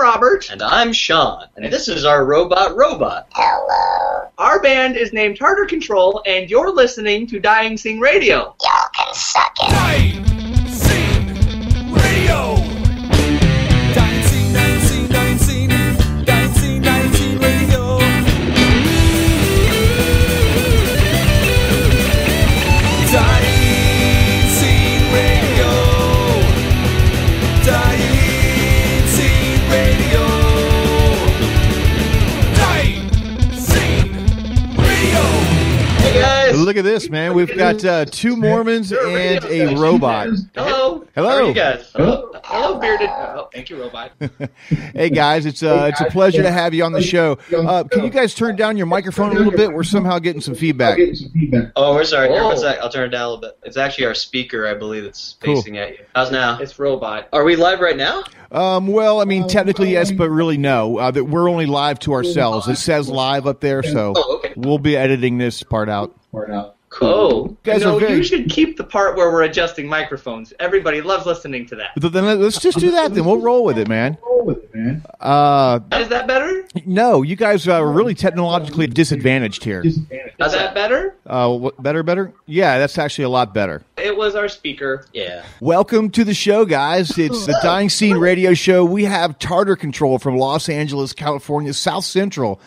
Robert. And I'm Sean. And this is our robot. Hello. Our band is named Tartar Control, and you're listening to Dying Sing Radio. Y'all can suck it. Dying Sing Radio. Dying Sing, Dying Sing, Dying Sing. Dying Sing, Dying Sing Radio. Dying Sing Radio. Dying Sing Radio. Dying Sing Radio. Hey, guys. Look at this, man. We've got two Mormons and a robot. Hello. Hello. How are you guys? Hello, bearded. Oh, thank you, robot. Hey, guys, it's a pleasure to have you on the show. Can you guys turn down your microphone a little bit? We're somehow getting some feedback. Oh, we're sorry. Here, Whoa. one sec. I'll turn it down a little bit. It's actually our speaker, I believe, that's facing at you. How's now? It's robot. Are we live right now? Well, I mean, technically yes, but really no. That we're only live to ourselves. It says live up there, so Oh, okay. we'll be editing this part out. Cool. Guys are very- You should keep the part where we're adjusting microphones. Everybody loves listening to that. But then let's just do that. Then we'll roll with it, man. Is that better? No, you guys are really technologically disadvantaged here. Is that better? What, better? Yeah, that's actually a lot better. It was our speaker. Yeah. Welcome to the show, guys. It's the Dying Scene Radio Show. We have Tartar Control from Los Angeles, California, South Central.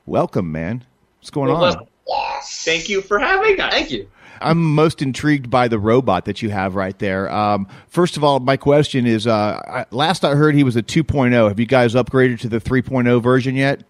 Welcome, man. What's going on? Yes. Thank you for having us. Thank you. I'm most intrigued by the robot that you have right there. First of all, my question is, last I heard he was a 2.0. Have you guys upgraded to the 3.0 version yet?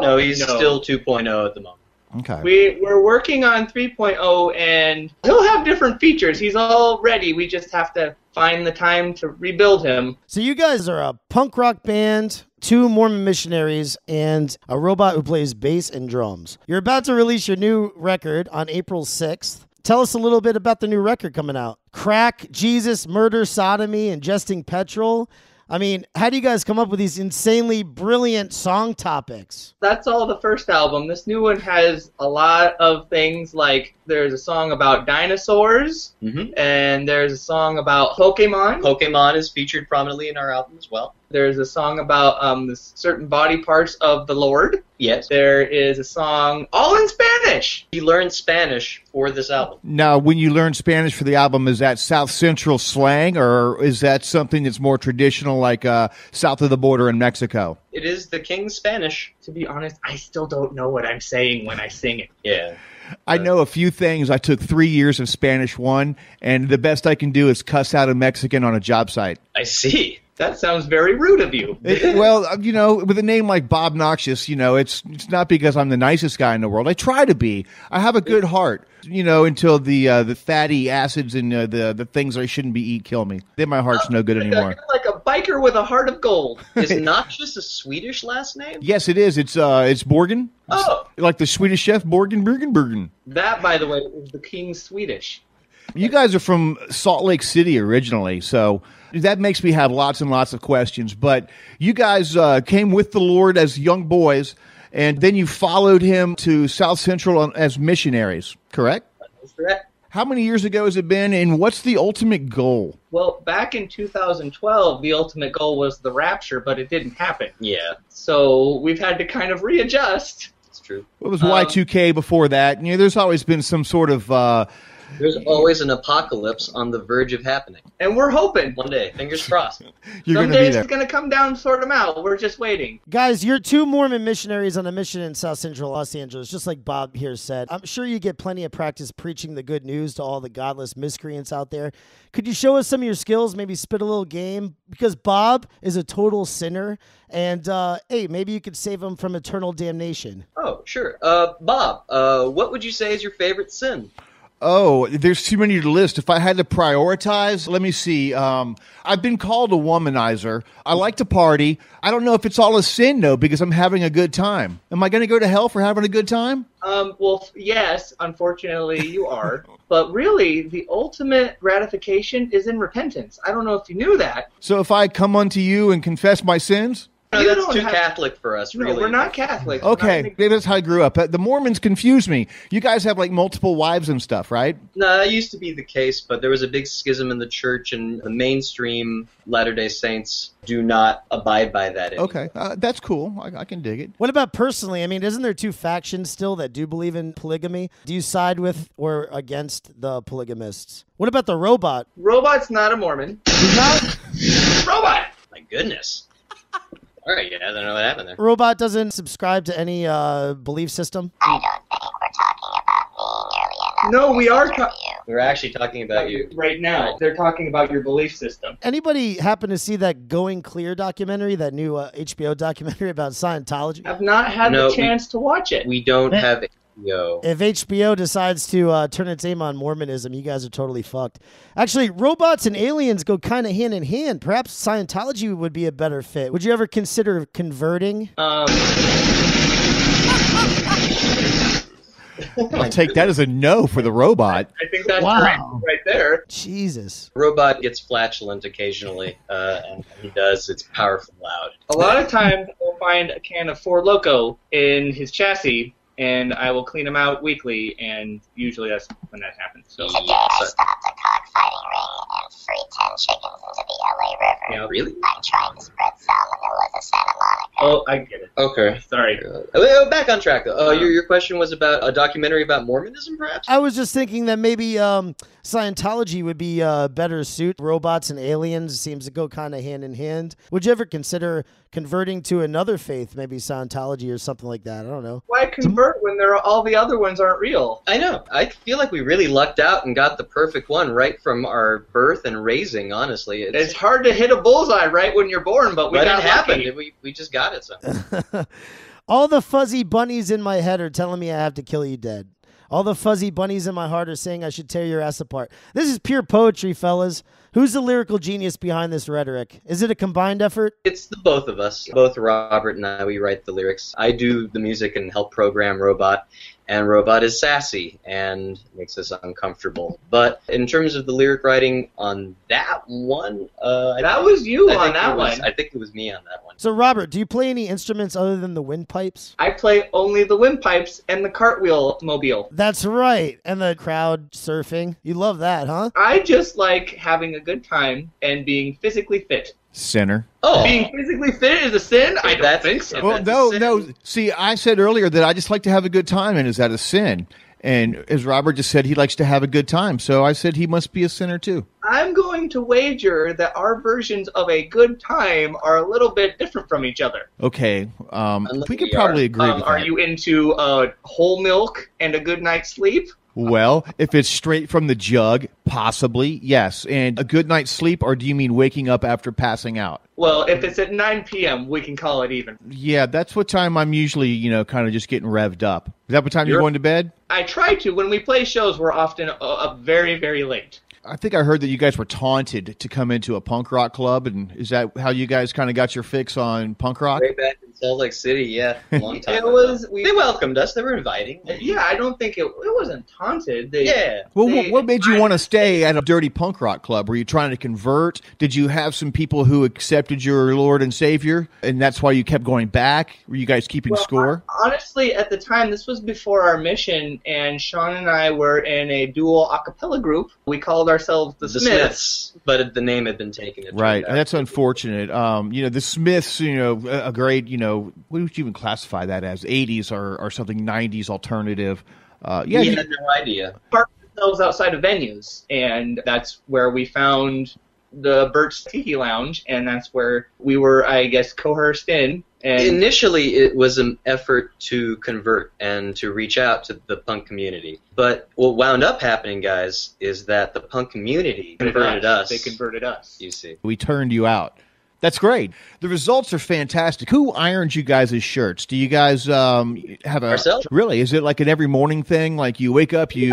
No, he's No. still 2.0 at the moment. Okay. We're working on 3.0, and he'll have different features. He's all ready. We just have to find the time to rebuild him. So you guys are a punk rock band, two Mormon missionaries, and a robot who plays bass and drums. You're about to release your new record on April 6th. Tell us a little bit about the new record coming out. Crack, Jesus, murder, sodomy, ingesting petrol. I mean, how do you guys come up with these insanely brilliant song topics? That's all the first album. This new one has a lot of things, like there's a song about dinosaurs, Mm-hmm. and there's a song about Pokemon. Pokemon is featured prominently in our album as well. There's a song about certain body parts of the Lord. Yes. There is a song all in Spanish. He learned Spanish for this album. Now, when you learn Spanish for the album, is that South Central slang, or is that something that's more traditional, like south of the border in Mexico? It is the King's Spanish. To be honest, I still don't know what I'm saying when I sing it. Yeah. I know a few things. I took 3 years of Spanish 1, and the best I can do is cuss out a Mexican on a job site. I see. That sounds very rude of you. Well, you know, with a name like Bob Noxious, you know, it's not because I'm the nicest guy in the world. I try to be. I have a good heart, you know, until the fatty acids and the things I shouldn't be eat kill me. Then my heart's no good anymore. You're like a biker with a heart of gold. Is Noxious a Swedish last name? Yes, it is. It's Borgen. Oh, Like the Swedish chef Borgen. that, by the way, is the King's Swedish. You guys are from Salt Lake City originally, so that makes me have lots and lots of questions. But you guys came with the Lord as young boys, and then you followed him to South Central as missionaries, correct? That's correct. How many years ago has it been, and what's the ultimate goal? Well, back in 2012, the ultimate goal was the rapture, but it didn't happen. Yeah, So we've had to kind of readjust. it's true. What was Y2K before that? You know, there's always been some sort of There's always an apocalypse on the verge of happening. And we're hoping. One day, fingers crossed. you're going to Someday be it's there. going to come down and sort them out. We're just waiting. Guys, you're two Mormon missionaries on a mission in South Central Los Angeles, just like Bob here said. I'm sure you get plenty of practice preaching the good news to all the godless miscreants out there. Could you show us some of your skills, maybe spit a little game? Because Bob is a total sinner, and hey, maybe you could save him from eternal damnation. Oh, sure. Bob, what would you say is your favorite sin? Oh, there's too many to list. If I had to prioritize, let me see. I've been called a womanizer. I like to party. I don't know if it's all a sin, though, because I'm having a good time. Am I going to go to hell for having a good time? Well, yes, unfortunately you are. But really, the ultimate gratification is in repentance. I don't know if you knew that. So if I come unto you and confess my sins? No, You that's don't too have- Catholic for us, No, really. we're not Catholic. Okay, maybe that's how I grew up. The Mormons confuse me. You guys have like multiple wives and stuff, right? No, that used to be the case, but there was a big schism in the church, and the mainstream Latter-day Saints do not abide by that anymore. Okay, that's cool. I can dig it. What about personally? I mean, isn't there two factions still that do believe in polygamy? Do you side with or against the polygamists? What about the robot? Robot's not a Mormon. He's not? Robot! My goodness. All right, yeah, I don't know what happened there. Robot doesn't subscribe to any belief system? I don't think we're talking about me nearly enough. No, we are We were actually talking about you. right now. They're talking about your belief system. Anybody happen to see that Going Clear documentary, that new HBO documentary about Scientology? I've not had No, the chance to watch it. We don't have HBO. If HBO decides to turn its aim on Mormonism, you guys are totally fucked. Actually, robots and aliens go kind of hand in hand. Perhaps Scientology would be a better fit. Would you ever consider converting? I'll take that as a no for the robot. I think that's Wow. right there. Jesus. Robot gets flatulent occasionally, and he does. It's powerful loud. A lot of times I'll find a can of Four Loko in his chassis, and I will clean him out weekly, and usually that's when that happens. So Today I stopped a cockfighting ring and free 10 chickens into the LA River. Yeah, really? I'm trying to spread salmonella to Santa Monica. Oh, I get it. Okay. Sorry. Back on track, though. Your question was about a documentary about Mormonism, perhaps? I was just thinking that maybe Scientology would be a better suit. Robots and aliens seems to go kind of hand in hand. Would you ever consider converting to another faith, maybe Scientology or something like that? I don't know. Why convert when all the other ones aren't real? I know. I feel like we really lucked out and got the perfect one right from our birth and raising, honestly. It's hard to hit a bullseye right when you're born, but we but got it happened. lucky. We just got it, so. All the fuzzy bunnies in my head are telling me I have to kill you dead. All the fuzzy bunnies in my heart are saying I should tear your ass apart. This is pure poetry, fellas. Who's the lyrical genius behind this rhetoric? Is it a combined effort? It's the both of us. Both Robert and I, we write the lyrics. I do the music and help program Robot, and Robot is sassy and makes us uncomfortable. But in terms of the lyric writing on that one, That was you on that one. I think it was me on that one. So, Robert, do you play any instruments other than the windpipes? I play only the windpipes and the cartwheel mobile. That's right. And the crowd surfing. You love that, huh? I just like having a good time and being physically fit. Sinner. Oh, Being physically fit is a sin? I don't that's- think so. if Well, that's a no. sin. See, I said earlier that I just like to have a good time, and is that a sin? And as Robert just said, he likes to have a good time, so I said he must be a sinner too. I'm going to wager that our versions of a good time are a little bit different from each other. Okay, Unless we could we probably are. agree with Are that. you into whole milk and a good night's sleep? Well, if it's straight from the jug, possibly, yes. And a good night's sleep, or do you mean waking up after passing out? Well, if it's at 9 p.m., we can call it even. Yeah, that's what time I'm usually, kind of just getting revved up. Is that what time you're going to bed? I try to. When we play shows, we're often very, very late. I think I heard that you guys were taunted to come into a punk rock club, and is that how you guys kind of got your fix on punk rock? way back in Salt Lake City, yeah, a long time It ago. was- They welcomed us. They were inviting. Yeah, I don't think it wasn't taunted. Yeah. Well, They- what made you want to stay at a dirty punk rock club? Were you trying to convert? Did you have some people who accepted your Lord and Savior, and that's why you kept going back? Were you guys keeping score? Honestly, at the time, this was before our mission, and Sean and I were in a dual a cappella group. We called ourselves the Smiths. But the name had been taken. it Right, turned out. and that's unfortunate. The Smiths, a great, what would you even classify that as? 80s or something, 90s alternative. We had no idea. Parked ourselves outside of venues, and that's where we found the Birch Tiki Lounge, and that's where we were, I guess, coerced in. And Initially, it was an effort to convert and to reach out to the punk community. But what wound up happening, guys, is that the punk community converted us. They converted us. You see. We turned you out. That's great. The results are fantastic. Who irons you guys' shirts? Do you guys have a... Ourselves. Really? Is it like an every morning thing? Like you wake up, first we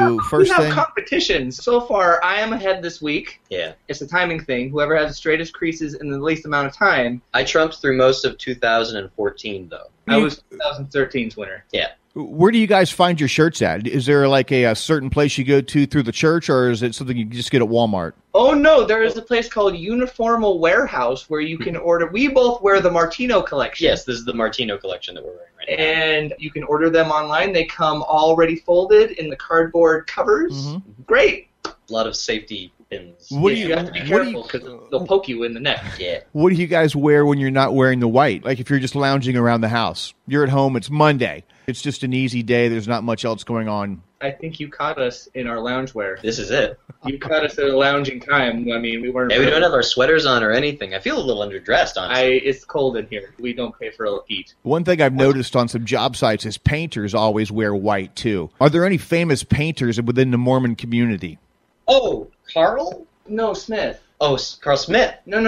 have thing? competitions. So far, I am ahead this week. Yeah. It's a timing thing. Whoever has the straightest creases in the least amount of time. I trumped through most of 2014, though. I was 2013's winner. Yeah. Where do you guys find your shirts at? Is there like a certain place you go to through the church, or is it something you just get at Walmart? Oh, no, there is a place called Uniformal Warehouse where you can order. We both wear the Martino collection. Yes, this is the Martino collection that we're wearing right now. And you can order them online. They come already folded in the cardboard covers. Mm-hmm. Great. A lot of safety pins. You have to be careful because they'll poke you in the neck. Yeah. What do you guys wear when you're not wearing the white? Like if you're just lounging around the house. You're at home, it's Monday. It's just an easy day. There's not much else going on. I think you caught us in our loungewear. This is it. You caught us at a lounging time. I mean, we weren't. Yeah, we don't have our sweaters on or anything. I feel a little underdressed, honestly. It's cold in here. We don't pay for heat. One thing I've noticed on some job sites is painters always wear white, too. Are there any famous painters within the Mormon community? Oh, Carl? No, Smith. Oh, Carl Smith. No,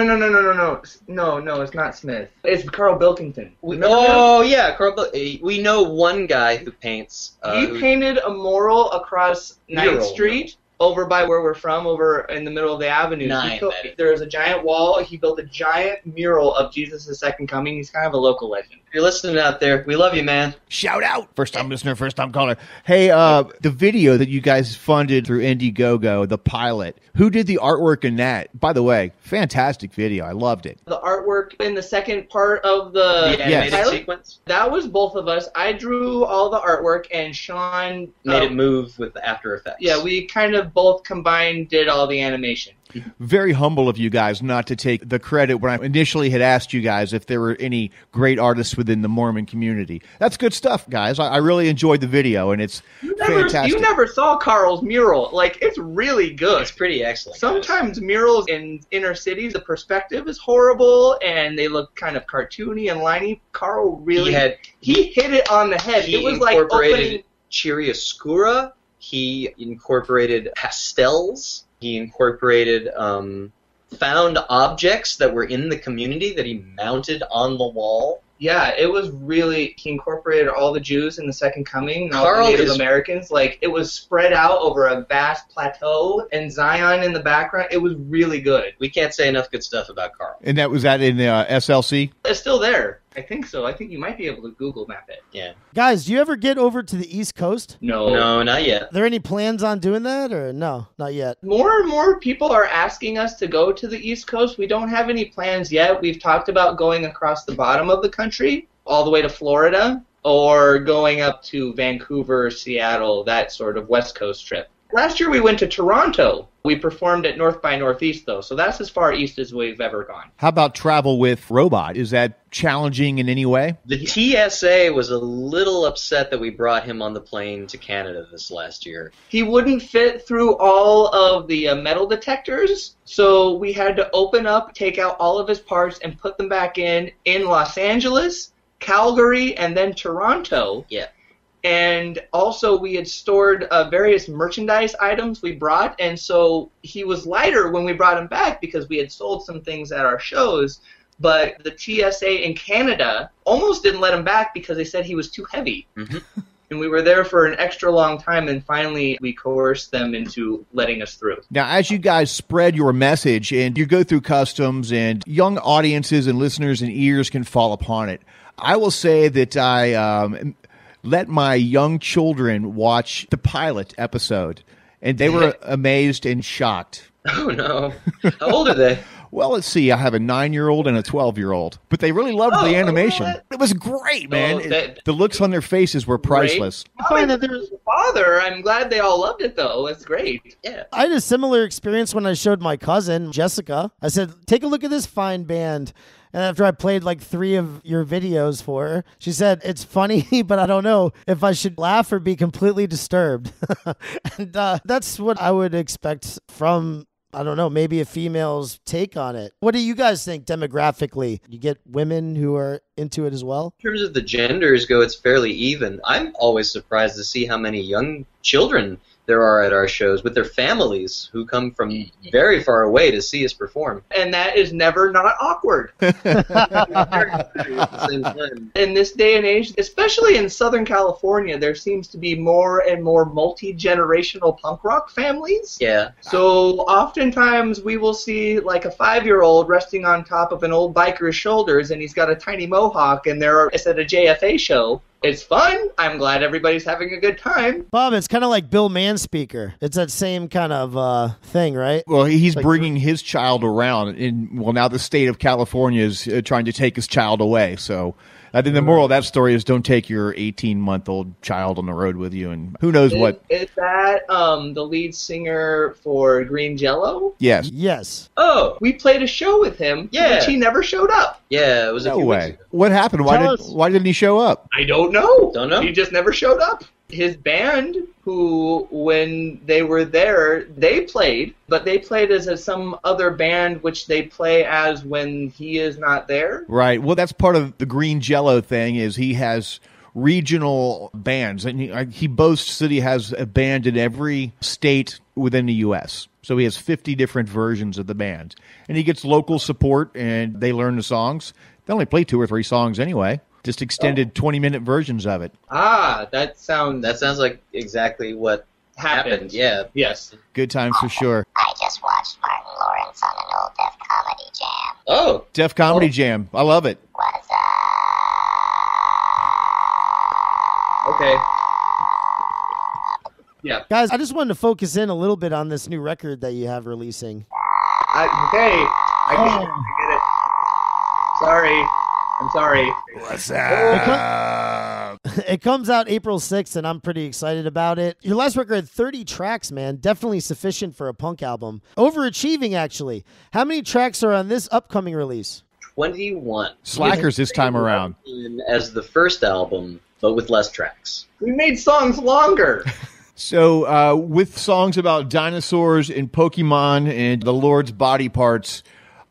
it's not Smith. It's Carl Bilkington. Yeah, Carl. We know one guy who paints. He painted a mural across 9th Street. Over by where we're from, over in the middle of the avenue. There's a giant wall. He built a giant mural of Jesus' second coming. He's kind of a local legend. If you're listening out there, we love you, man. Shout out! First-time listener, first-time caller. Hey, the video that you guys funded through Indiegogo, the pilot, who did the artwork in that? By the way, fantastic video. I loved it. The artwork in the second part of the animated sequence? That was both of us. I drew all the artwork, and Sean made it move with the After Effects. Yeah, we kind of both combined did all the animation. Very humble of you guys not to take the credit when I initially had asked you guys if there were any great artists within the Mormon community. That's good stuff, guys. I really enjoyed the video, and it's fantastic. You never saw Carl's mural. Like, it's really good. It's pretty excellent. Sometimes murals in inner cities, the perspective is horrible, and they look kind of cartoony and liney. Carl really he hit it on the head. It was like opening chiaroscuro. He incorporated pastels. He incorporated found objects that were in the community that he mounted on the wall. Yeah, it was really, he incorporated all the Jews in the Second Coming, all the Native Americans. Like, it was spread out over a vast plateau, and Zion in the background. It was really good. We can't say enough good stuff about Carl. And that was that in SLC? It's still there. I think so. I think you might be able to Google map it. Yeah. Guys, do you ever get over to the East Coast? No. No, not yet. Are there any plans on doing that, or no, not yet? More and more people are asking us to go to the East Coast. We don't have any plans yet. We've talked about going across the bottom of the country, all the way to Florida, or going up to Vancouver, Seattle, that sort of West Coast trip. Last year we went to Toronto. We performed at North by Northeast, though, so that's as far east as we've ever gone. How about travel with Robot? Is that challenging in any way? The TSA was a little upset that we brought him on the plane to Canada this last year. He wouldn't fit through all of the metal detectors, so we had to open up, take out all of his parts, and put them back in Los Angeles, Calgary, and then Toronto. Yeah. And also we had stored various merchandise items we brought, and so he was lighter when we brought him back because we had sold some things at our shows, but the TSA in Canada almost didn't let him back because they said he was too heavy. Mm-hmm. And we were there for an extra long time, and finally we coerced them into letting us through. Now, as you guys spread your message and you go through customs and young audiences and listeners and ears can fall upon it, I will say that I let my young children watch the pilot episode, and they were amazed and shocked. Oh, no. How old are they? Well, let's see. I have a 9-year-old and a 12-year-old, but they really loved the animation. It was great, man. The looks on their faces were priceless. I find that there's a father. I'm glad they all loved it, though. It's great. Yeah. I had a similar experience when I showed my cousin, Jessica. I said, take a look at this fine band. And after I played like 3 of your videos for her, she said, it's funny, but I don't know if I should laugh or be completely disturbed. And that's what I would expect from, I don't know, maybe a female's take on it. What do you guys think demographically? You get women who are into it as well? In terms of the genders go, it's fairly even. I'm always surprised to see how many young children there are at our shows with their families who come from very far away to see us perform. And that is never not awkward. In this day and age, especially in Southern California, there seems to be more and more multi-generational punk rock families. Yeah. So oftentimes we will see like a 5-year-old resting on top of an old biker's shoulders, and he's got a tiny mohawk, and it's at a JFA show. It's fun. I'm glad everybody's having a good time. Bob, it's kind of like Bill Manspeaker. It's that same kind of thing, right? Well, he's bringing his child around, and well, now the state of California is trying to take his child away. So I think the moral of that story is don't take your 18-month-old child on the road with you, and who knows what. Is that the lead singer for Green Jello? Yes. Yes. Oh, we played a show with him, which he never showed up. Yeah, it was a No few weeks way. ago. What happened? Why didn't he show up? I don't know. Don't know? He just never showed up. His band, who, when they were there, they played, but they played as some other band, which they play as when he is not there. Right. Well, that's part of the Green Jello thing is he has regional bands, and he boasts that he has a band in every state within the U.S., so he has 50 different versions of the band. And he gets local support, and they learn the songs. They only play 2 or 3 songs anyway. Just extended 20-minute versions of it. Ah, that sounds like exactly what happened. Yeah. Yes. Good times for sure. I just watched Martin Lawrence on an old Def Comedy Jam. Oh. Def Comedy Jam. I love it. Was, Okay. Yeah. Guys, I just wanted to focus in a little bit on this new record that you have releasing. I get it. Sorry. I'm sorry. What's up? It comes out April 6th, and I'm pretty excited about it. Your last record had 30 tracks, man. Definitely sufficient for a punk album. Overachieving, actually. How many tracks are on this upcoming release? 21. Slackers this time around. As the first album, but with less tracks. We made songs longer. So, with songs about dinosaurs and Pokemon and the Lord's body parts,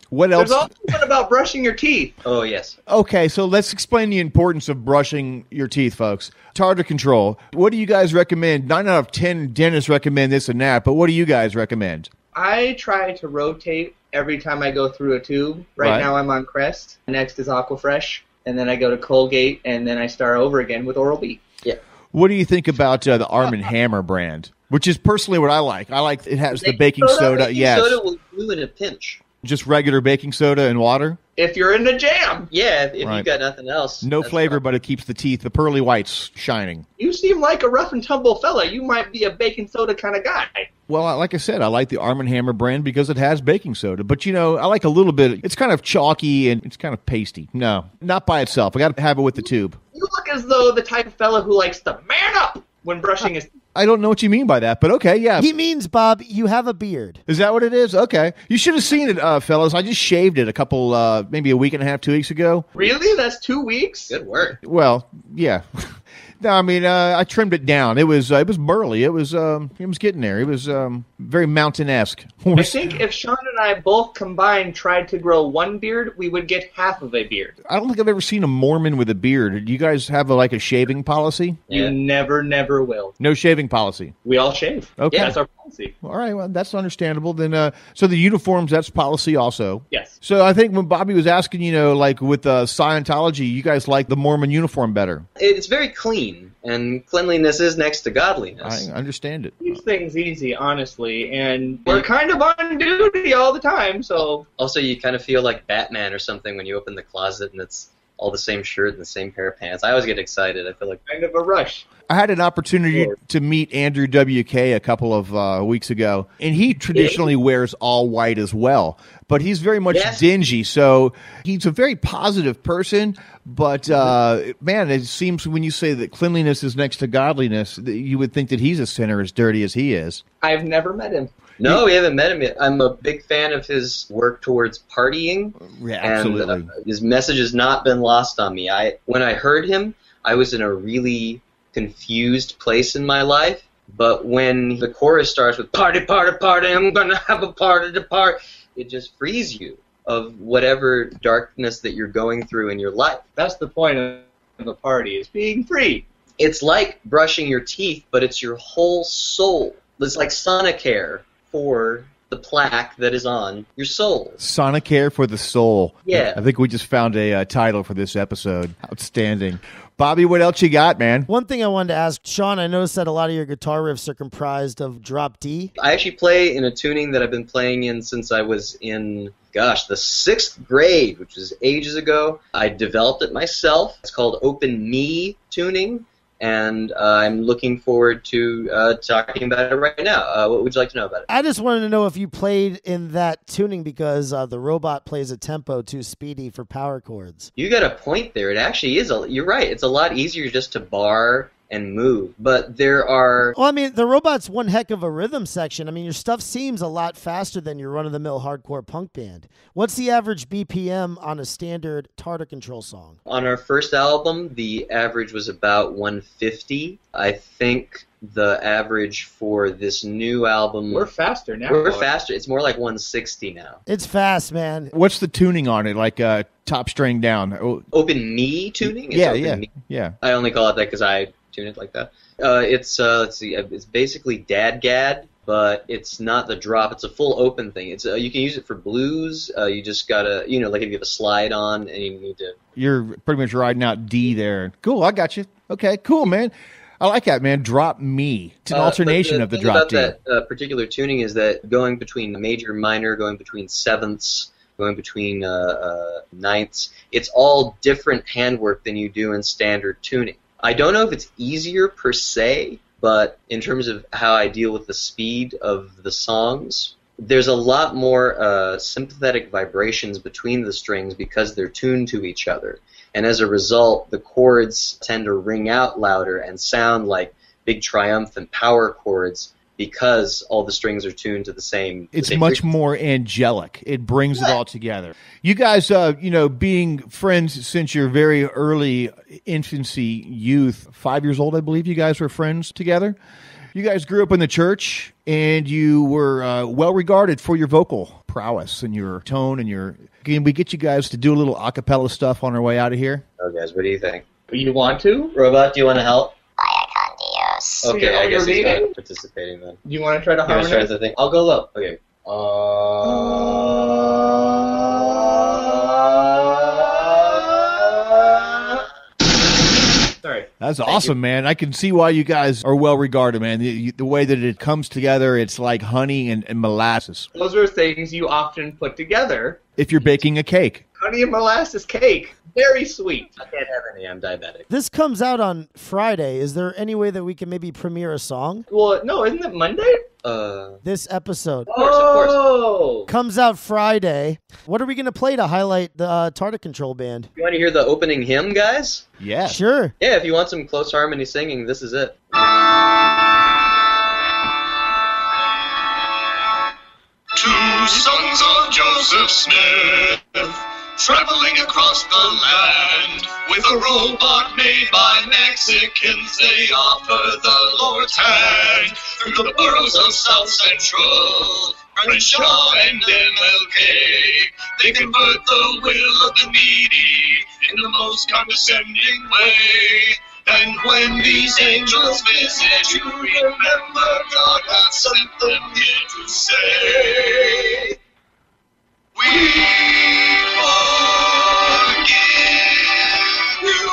what else? There's also one about brushing your teeth. Oh, yes. Okay, so let's explain the importance of brushing your teeth, folks. Tartar Control. What do you guys recommend? 9 out of 10 dentists recommend this and that, but what do you guys recommend? I try to rotate every time I go through a tube. Right now I'm on Crest. Next is Aquafresh. And then I go to Colgate, and then I start over again with Oral-B. Yeah. What do you think about the Arm & Hammer brand? Which is personally what I like. I like it has the baking soda. Baking Yes. soda will do in a pinch. Just regular baking soda and water? If you're in the jam. Yeah, if Right. you've got nothing else. No that's flavor, fine. but it keeps the teeth, the pearly whites, shining. You seem like a rough and tumble fella. You might be a baking soda kind of guy. Well, like I said, I like the Arm & Hammer brand because it has baking soda. But, I like a little bit. It's kind of chalky and it's kind of pasty. No, not by itself. I got to have it with the tube. You look as though the type of fella who likes to man up when brushing his teeth. I don't know what you mean by that, but okay, yeah. He means, Bob, you have a beard. Is that what it is? Okay. You should have seen it, fellas. I just shaved it maybe a week and a half, 2 weeks ago. Really? That's 2 weeks? Good work. Well, yeah. No, I mean, I trimmed it down. It was burly. It was getting there. It was very mountain-esque. I think if Sean and I both combined tried to grow one beard, we would get half of a beard. I don't think I've ever seen a Mormon with a beard. Do you guys have a shaving policy? You never will. No shaving policy. We all shave. Okay. That's our policy. All right, well, that's understandable. Then, so the uniforms, that's policy also. Yes. So I think when Bobby was asking, with Scientology, you guys like the Mormon uniform better. It's very clean, and cleanliness is next to godliness. I understand it. Keeps things easy, honestly, and we're kind of on duty all the time, so... Also, you kind of feel like Batman or something when you open the closet and it's all the same shirt and the same pair of pants. I always get excited. I feel like... Kind of a rush. I had an opportunity to meet Andrew WK a couple of weeks ago, and he traditionally wears all white as well. But he's very much dingy, so he's a very positive person. But, man, it seems when you say that cleanliness is next to godliness, that you would think that he's a sinner as dirty as he is. I've never met him. No, we haven't met him yet. I'm a big fan of his work towards partying. Yeah, absolutely. And his message has not been lost on me. When I heard him, I was in a really confused place in my life. But when the chorus starts with party, party, party, I'm going to have a party to party, it just frees you of whatever darkness that you're going through in your life. That's the point of a party, is being free. It's like brushing your teeth, but it's your whole soul. It's like Sonicare for the plaque that is on your soul. Sonicare for the soul. Yeah. I think we just found a title for this episode. Outstanding. Bobby, what else you got, man? One thing I wanted to ask, Sean, I noticed that a lot of your guitar riffs are comprised of drop D. I actually play in a tuning that I've been playing in since I was in, the 6th grade, which was ages ago. I developed it myself. It's called Open Me tuning, and I'm looking forward to talking about it right now. What would you like to know about it? I just wanted to know if you played in that tuning because the robot plays a tempo too speedy for power chords. You got a point there. It actually is. You're right. It's a lot easier just to bar and move, but there are... Well, I mean, the robot's one heck of a rhythm section. I mean, your stuff seems a lot faster than your run-of-the-mill hardcore punk band. What's the average BPM on a standard Tartar Control song? On our first album, the average was about 150. I think the average for this new album... We're faster now. We're faster. It's more like 160 now. It's fast, man. What's the tuning on it? Like top string down? Oh, Open Me tuning? It's yeah, Open yeah, Me. yeah. I only call it that because I tune it like that. It's let's see, it's basically dadgad, but it's not the drop. It's a full open thing. It's you can use it for blues. You just gotta, like if you have a slide on and you need to. You're pretty much riding out D there. Cool, I got you. Okay, cool, man. I like that, man. Drop Me. It's an alternation of the drop D. The thing about that particular tuning is that going between major, minor, going between sevenths, going between ninths, it's all different handwork than you do in standard tuning. I don't know if it's easier per se, but in terms of how I deal with the speed of the songs, there's a lot more sympathetic vibrations between the strings because they're tuned to each other. And as a result, the chords tend to ring out louder and sound like big triumphant power chords because all the strings are tuned to the same. It's same much frequency. more angelic. It brings it all together. You guys, being friends since your very early infancy, youth, 5 years old, I believe you guys were friends together. You guys grew up in the church, and you were well regarded for your vocal prowess and your tone and your. Can we get you guys to do a little a cappella stuff on our way out of here? Oh, guys, what do you think? You want to? Robot, do you want to help? Vaya con Dios. Okay, I guess he's reading? not participating then. Do you want to try to You want to try harmonize? the thing? I'll go low. Okay. Sorry. That's awesome, man. I can see why you guys are well regarded, man. The way that it comes together, it's like honey and molasses. Those are things you often put together. If you're baking a cake. Honey and molasses cake. Very sweet. I can't have any. I'm diabetic. This comes out on Friday. Is there any way that we can maybe premiere a song? Well, no, isn't it Monday? This episode Of course. Oh! comes out Friday. What are we going to play to highlight the Tartar Control band? You want to hear the opening hymn, guys? Yeah. Sure. Yeah, if you want some close harmony singing, this is it. Two sons of Joseph Smith, traveling across the land with a robot made by Mexicans. They offer the Lord's hand through the boroughs of South Central, Crenshaw and MLK. They convert the will of the needy in the most condescending way. And when these angels visit you, remember God hath sent them here to say, we forgive you.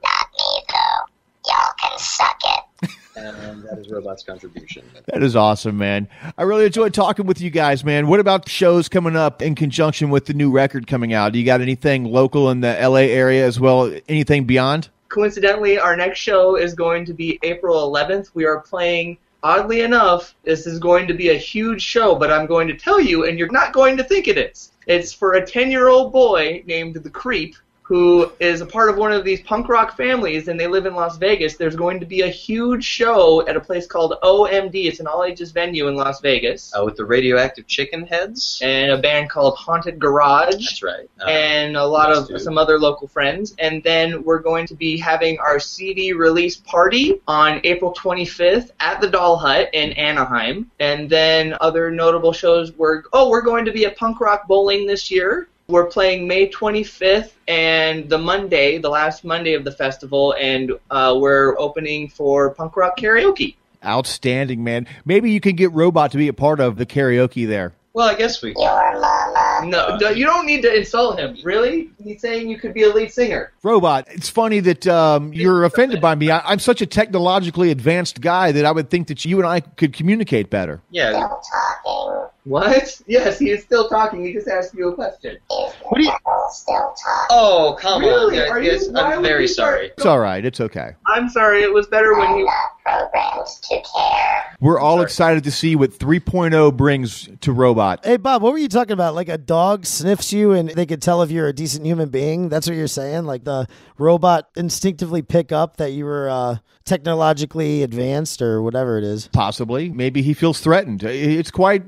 Not me, though. Y'all can suck it. And that is Robot's contribution. That is awesome, man. I really enjoyed talking with you guys, man. What about shows coming up in conjunction with the new record coming out? Do you got anything local in the LA area as well? Anything beyond? Coincidentally, our next show is going to be April 11th. We are playing, oddly enough, this is going to be a huge show, but I'm going to tell you, and you're not going to think it is. It's for a 10-year-old boy named The Creep, who is a part of one of these punk rock families, and they live in Las Vegas. There's going to be a huge show at a place called OMD. It's an all-ages venue in Las Vegas. With the radioactive chicken heads? And a band called Haunted Garage. That's right. And a lot those of two. some other local friends. And then we're going to be having our CD release party on April 25th at the Doll Hut in Anaheim. And then other notable shows we're going to be at Punk Rock Bowling this year. We're playing May 25th and the last Monday of the festival, and we're opening for punk rock karaoke. Outstanding, man. Maybe you can get Robot to be a part of the karaoke there. Well, I guess we. Your mama. No, you don't need to insult him. Really? He's saying you could be a lead singer. Robot, it's funny that you're offended by me. I'm such a technologically advanced guy that I would think that you and I could communicate better. Yeah. Still talking. What? Yes, he is still talking. He just asked you a question. Is What do you- Neville still talking? Oh, come Really? on. Are you- Yes, why I'm would very you start- sorry. It's all right. It's okay. I'm sorry, it was better when I'm he... not programmed to care. We're all excited to see what 3.0 brings to Robot. Hey, Bob, what were you talking about? Like a dog sniffs you and they could tell if you're a decent human being? That's what you're saying? Like the robot instinctively pick up that you were technologically advanced or whatever it is? Possibly. Maybe he feels threatened. It's quite,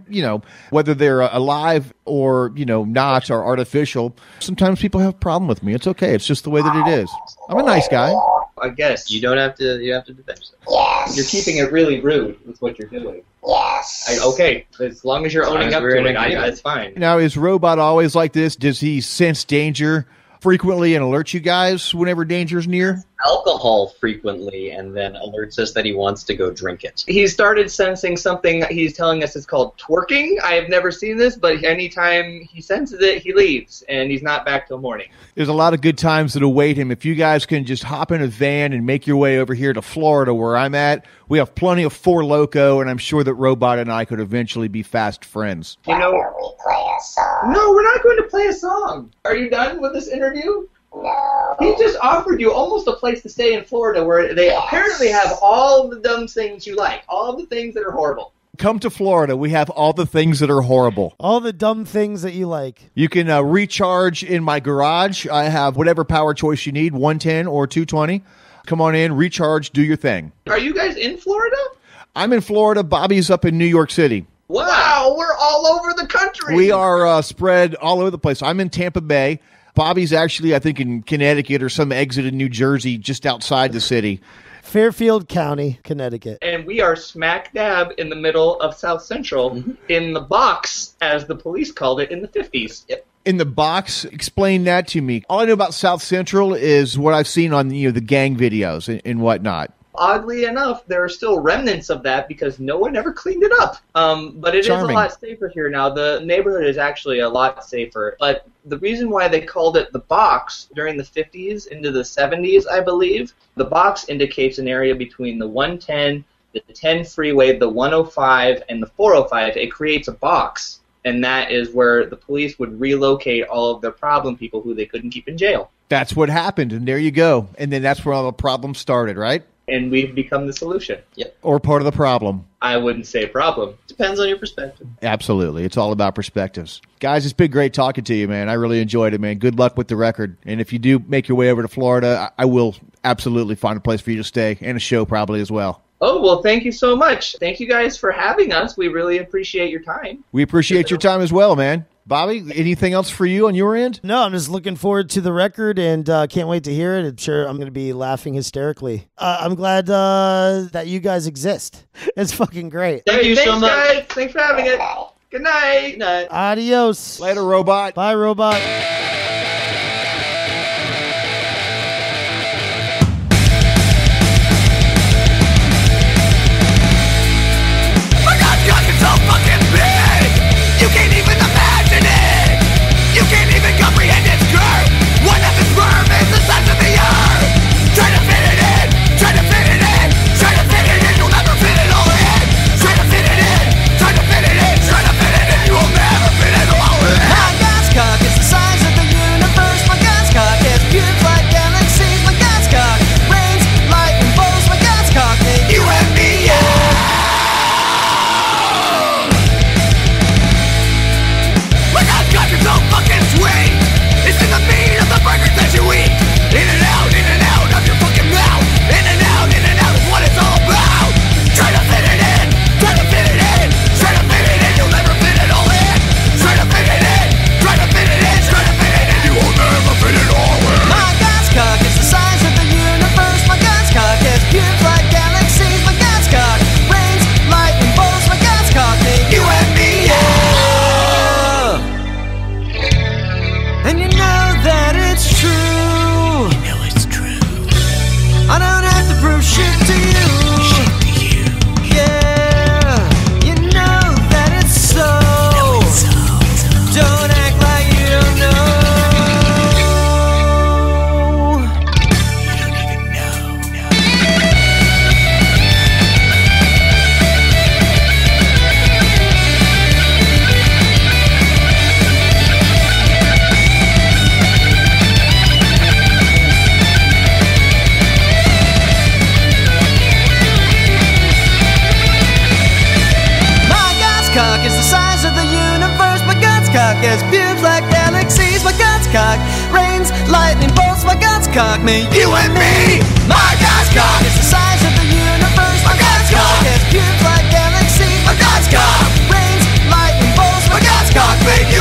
whether they're alive or, not or artificial. Sometimes people have a problem with me. It's okay. It's just the way that it is. I'm a nice guy. I guess. You don't have to. You have to defend yourself. Yes. You're keeping it really rude with what you're doing. Yes. Okay, as long as you're As long owning as up we're to in it, agreement. that's fine. Now, is Robot always like this? Does he sense danger frequently and alert you guys whenever danger's near? Alcohol frequently, and then alerts us that he wants to go drink it. He started sensing something he's telling us is called twerking. I have never seen this, but anytime he senses it, he leaves, and he's not back till morning. There's a lot of good times that await him. If you guys can just hop in a van and make your way over here to Florida where I'm at, we have plenty of Four Loko, and I'm sure that Robot and I could eventually be fast friends. You know, Will we play a song? no, we're not going to play a song. Are you done with this interview? No. He just offered you almost a place to stay in Florida where they apparently have all the dumb things you like, all the things that are horrible. Come to Florida. We have all the things that are horrible. All the dumb things that you like. You can recharge in my garage. I have whatever power choice you need, 110 or 220. Come on in, recharge, do your thing. Are you guys in Florida? I'm in Florida. Bobby's up in New York City. Wow, we're all over the country. We are spread all over the place. I'm in Tampa Bay. Bobby's actually, I think, in Connecticut or some exit in New Jersey just outside the city. Fairfield County, Connecticut. And we are smack dab in the middle of South Central, in the box, as the police called it in the 50s. Yep. In the box, explain that to me. All I know about South Central is what I've seen on the gang videos and whatnot. Oddly enough, there are still remnants of that because no one ever cleaned it up. But it Charming. is a lot safer here now. The neighborhood is actually a lot safer. But the reason why they called it the box during the 50s into the 70s, I believe, the box indicates an area between the 110, the 10 freeway, the 105, and the 405. It creates a box. And that is where the police would relocate all of their problem people who they couldn't keep in jail. That's what happened, and there you go. And then that's where all the problems started, right? And we've become the solution. Or part of the problem. I wouldn't say problem. Depends on your perspective. Absolutely. It's all about perspectives. Guys, it's been great talking to you, man. I really enjoyed it, man. Good luck with the record. And if you do make your way over to Florida, I will absolutely find a place for you to stay and a show probably as well. Oh, well, thank you so much. Thank you guys for having us. We really appreciate your time. We appreciate your time as well, man. Bobby, anything else for you on your end? No, I'm just looking forward to the record and can't wait to hear it. I'm sure I'm going to be laughing hysterically. I'm glad that you guys exist. It's fucking great. Thank you so Thanks, much. guys. Thanks for having it. Good night. Good night. Adios. Later, Robot. Bye, robot. My God, God, you're so fucking big. You can't even imagine it. You can't even comprehend its girth. One of its sperm is the size of the earth. Try to fit it in. Try to fit it in. Try to fit it in. You'll never fit it all in. Try to fit it in. Try to fit it in. Try to fit it in. You will never fit it all in. My God's cock is the size of the has pubes like galaxies. My God's cock rains lightning bolts. My God's cock made you and me. My God's cock is the size of the universe. My God's cock has pubes like galaxies. My God's cock rains lightning bolts. My God's cock made you